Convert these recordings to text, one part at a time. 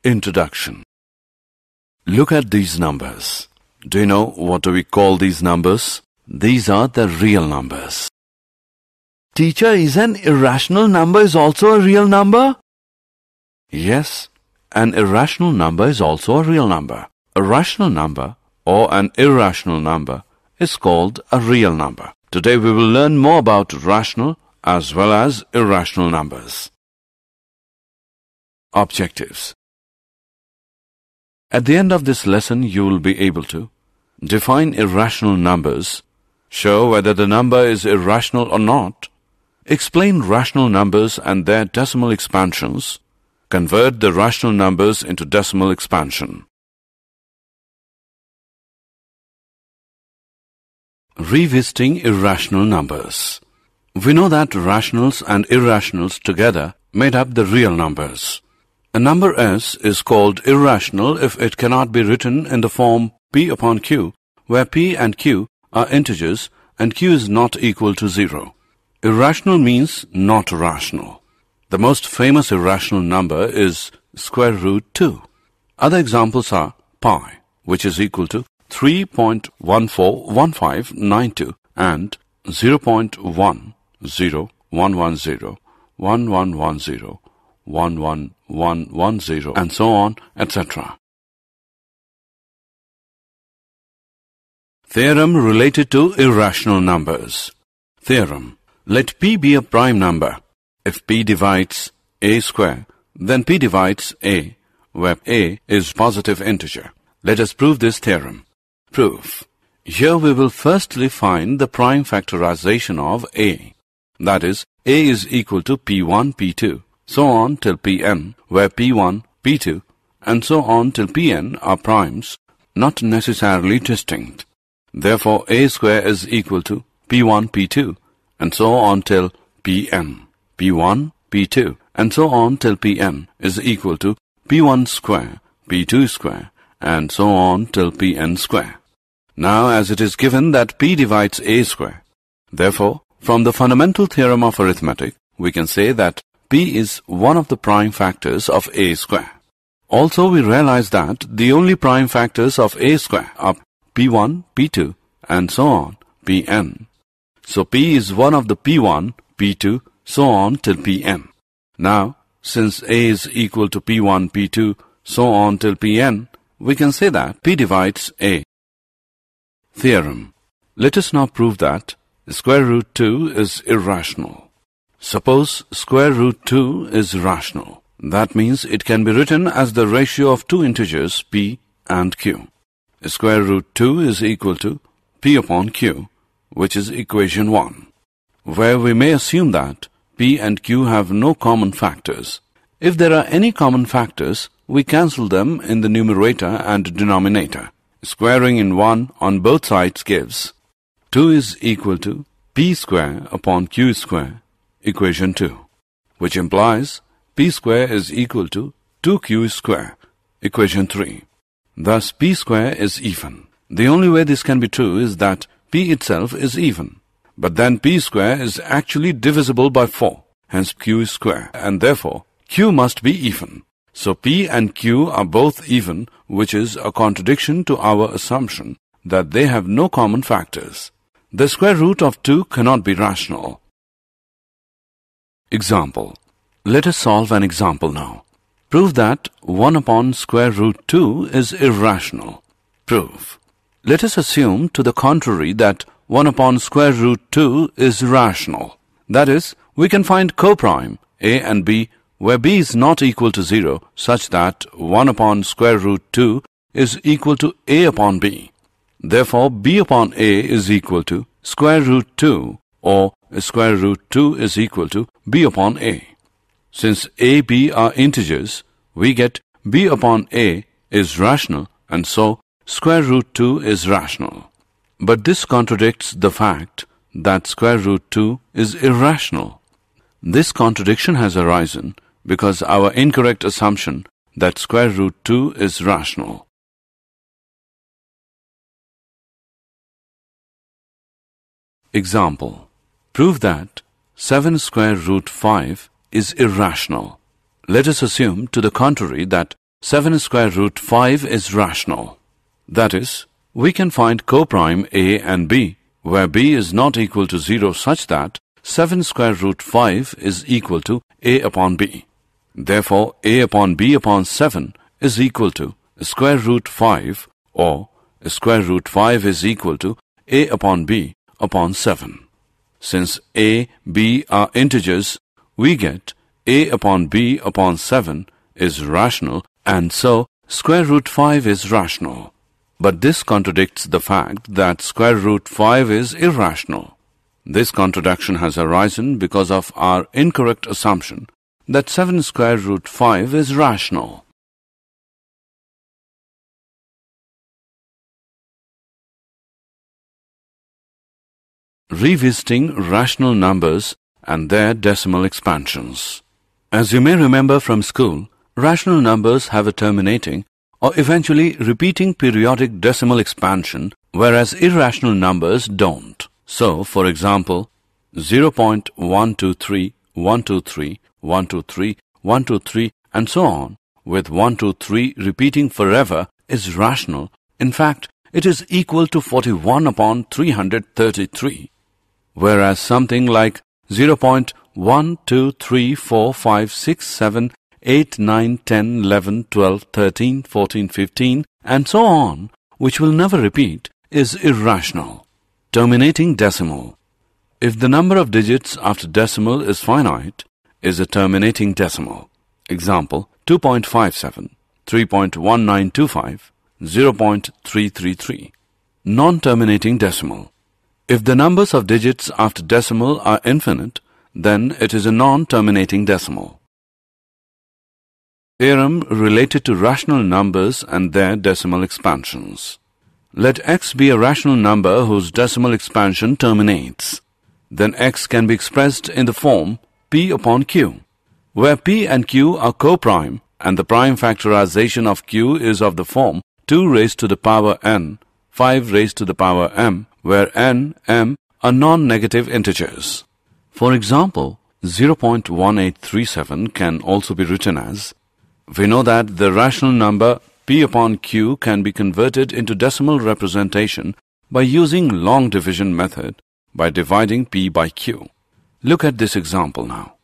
Introduction. Look at these numbers. Do you know what do we call these numbers? These are the real numbers. Teacher, is an irrational number is also a real number? Yes, an irrational number is also a real number. A rational number or an irrational number is called a real number. Today we will learn more about rational as well as irrational numbers. Objectives. At the end of this lesson, you will be able to define irrational numbers, show whether the number is irrational or not, explain rational numbers and their decimal expansions, convert the rational numbers into decimal expansion. Revisiting irrational numbers. We know that rationals and irrationals together made up the real numbers. A number S is called irrational if it cannot be written in the form P upon Q, where P and Q are integers and Q is not equal to 0. Irrational means not rational. The most famous irrational number is square root 2. Other examples are pi, which is equal to 3.141592 and 0.1011011110 1110 and so on, etc. Theorem related to irrational numbers. Theorem. Let P be a prime number. If P divides A square, then P divides A, where A is positive integer. Let us prove this theorem. Proof. Here we will firstly find the prime factorization of A. That is, A is equal to P1, P2, so on till Pn, where P1, P2, and so on till Pn are primes, not necessarily distinct. Therefore, A square is equal to P1, P2, and so on till Pn. P1, P2, and so on till Pn is equal to P1 square, P2 square, and so on till Pn square. Now, as it is given that P divides A square, therefore, from the fundamental theorem of arithmetic, we can say that P is one of the prime factors of A square. Also, we realize that the only prime factors of A square are P1, P2, and so on, Pn. So, P is one of the P1, P2, so on till Pn. Now, since A is equal to P1, P2, so on till Pn, we can say that P divides A. Theorem. Let us now prove that square root 2 is irrational. Suppose square root 2 is rational. That means it can be written as the ratio of two integers P and Q. Square root 2 is equal to P upon Q, which is equation 1, where we may assume that P and Q have no common factors. If there are any common factors, we cancel them in the numerator and denominator. Squaring in 1 on both sides gives 2 is equal to P square upon Q square, equation 2, which implies P square is equal to 2Q square, equation 3. Thus, P square is even. The only way this can be true is that P itself is even. But then P square is actually divisible by 4, hence Q is square, and therefore Q must be even. So P and Q are both even, which is a contradiction to our assumption that they have no common factors. The square root of 2 cannot be rational. Example. Let us solve an example now. Prove that 1 upon square root 2 is irrational. Proof. Let us assume to the contrary that 1 upon square root 2 is rational. That is, we can find coprime A and B where B is not equal to 0 such that 1 upon square root 2 is equal to A upon B. Therefore, B upon A is equal to square root 2 or square root 2 is equal to B upon A. Since A, B are integers, we get B upon A is rational and so square root 2 is rational. But this contradicts the fact that square root 2 is irrational. This contradiction has arisen because our incorrect assumption that square root 2 is rational. Example. Prove that 7 square root 5 is irrational. Let us assume to the contrary that 7 square root 5 is rational. That is, we can find coprime A and B, where B is not equal to 0 such that 7 square root 5 is equal to A upon B. Therefore, A upon B upon 7 is equal to square root 5, or square root 5 is equal to A upon B upon 7. Since A, B are integers, we get A upon B upon 7 is rational, and so square root 5 is rational. But this contradicts the fact that square root 5 is irrational. This contradiction has arisen because of our incorrect assumption that 7 square root 5 is rational. Revisiting rational numbers and their decimal expansions. As you may remember from school, rational numbers have a terminating or eventually repeating periodic decimal expansion, whereas irrational numbers don't. So, for example, 0.123, 123, 123, 123, and so on, with 123 repeating forever is rational. In fact, it is equal to 41 upon 333. Whereas something like 0.1, 2, 3, 4, 5, 6, 7, 8, 9, 10, 11, 12, 13, 14, 15, and so on, which will never repeat, is irrational. Terminating decimal. If the number of digits after decimal is finite, is a terminating decimal. Example, 2.57, 3.1925, 0.333. Non-terminating decimal. If the numbers of digits after decimal are infinite, then it is a non-terminating decimal. Theorem related to rational numbers and their decimal expansions. Let x be a rational number whose decimal expansion terminates. Then x can be expressed in the form p upon q, where p and q are coprime and the prime factorization of q is of the form 2 raised to the power n, 5 raised to the power m, where n, m are non-negative integers. For example, 0.1837 can also be written as, we know that the rational number p upon q can be converted into decimal representation by using long division method by dividing p by q. Look at this example now.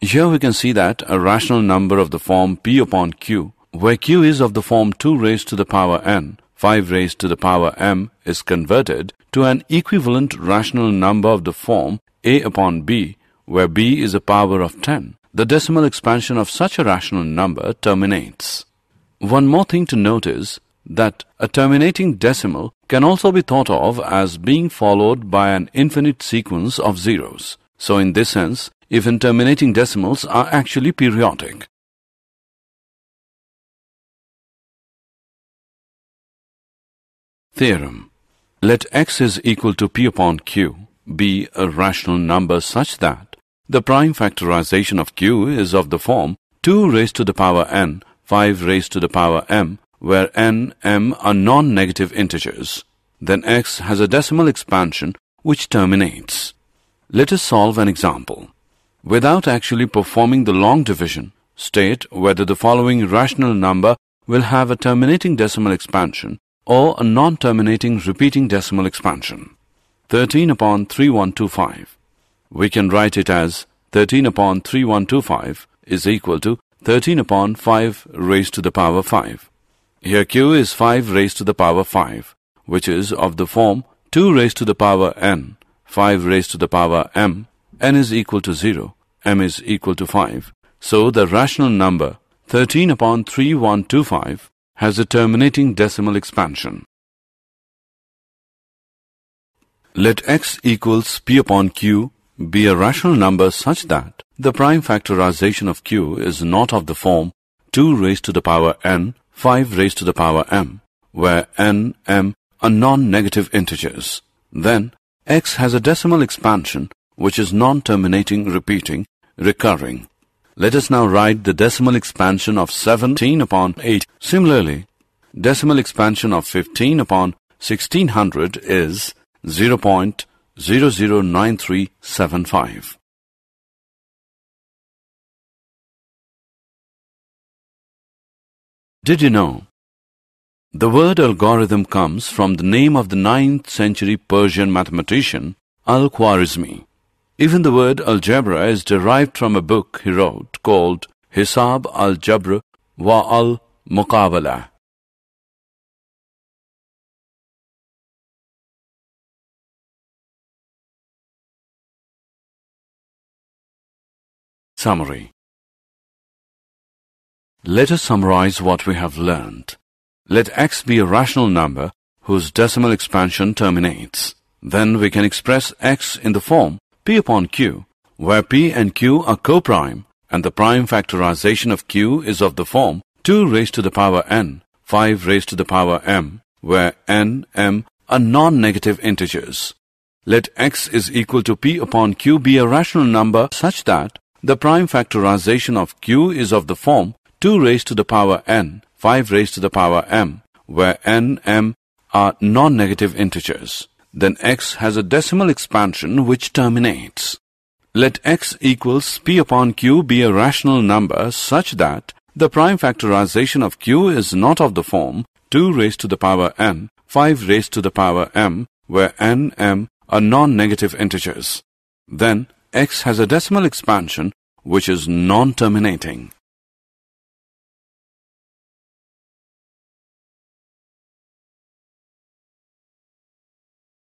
Here we can see that a rational number of the form p upon q, where q is of the form 2 raised to the power n, 5 raised to the power m, is converted to an equivalent rational number of the form a upon b, where b is a power of 10. The decimal expansion of such a rational number terminates. One more thing to note is that a terminating decimal can also be thought of as being followed by an infinite sequence of zeros. So in this sense, even terminating decimals are actually periodic. Theorem. Let x is equal to p upon q be a rational number such that the prime factorization of q is of the form 2 raised to the power n, 5 raised to the power m, where n, m are non-negative integers. Then x has a decimal expansion which terminates. Let us solve an example. Without actually performing the long division, state whether the following rational number will have a terminating decimal expansion or a non-terminating repeating decimal expansion. 13 upon 3125. We can write it as 13 upon 3125 is equal to 13 upon 5 raised to the power 5. Here q is 5 raised to the power 5, which is of the form 2 raised to the power n, 5 raised to the power m, n is equal to 0, m is equal to 5. So the rational number 13 upon 3125 has a terminating decimal expansion. Let x equals p upon q be a rational number such that the prime factorization of q is not of the form 2 raised to the power n, 5 raised to the power m, where n, m are non-negative integers. Then x has a decimal expansion which is non-terminating, repeating, recurring. Let us now write the decimal expansion of 17 upon 8. Similarly, decimal expansion of 15 upon 1600 is 0.009375. Did you know? The word algorithm comes from the name of the 9th century Persian mathematician Al-Khwarizmi. Even the word algebra is derived from a book he wrote called Hisab al-Jabr wa al-Muqabala. Summary. Let us summarize what we have learned. Let x be a rational number whose decimal expansion terminates. Then we can express x in the form p upon q, where p and q are co-prime, and the prime factorization of q is of the form 2 raised to the power n, 5 raised to the power m, where n, m are non-negative integers. Let x is equal to p upon q be a rational number such that the prime factorization of q is of the form 2 raised to the power n, 5 raised to the power m, where n, m are non-negative integers. Then x has a decimal expansion which terminates. Let x equals p upon q be a rational number such that the prime factorization of q is not of the form 2 raised to the power n, 5 raised to the power m, where n, m are non-negative integers. Then x has a decimal expansion which is non-terminating.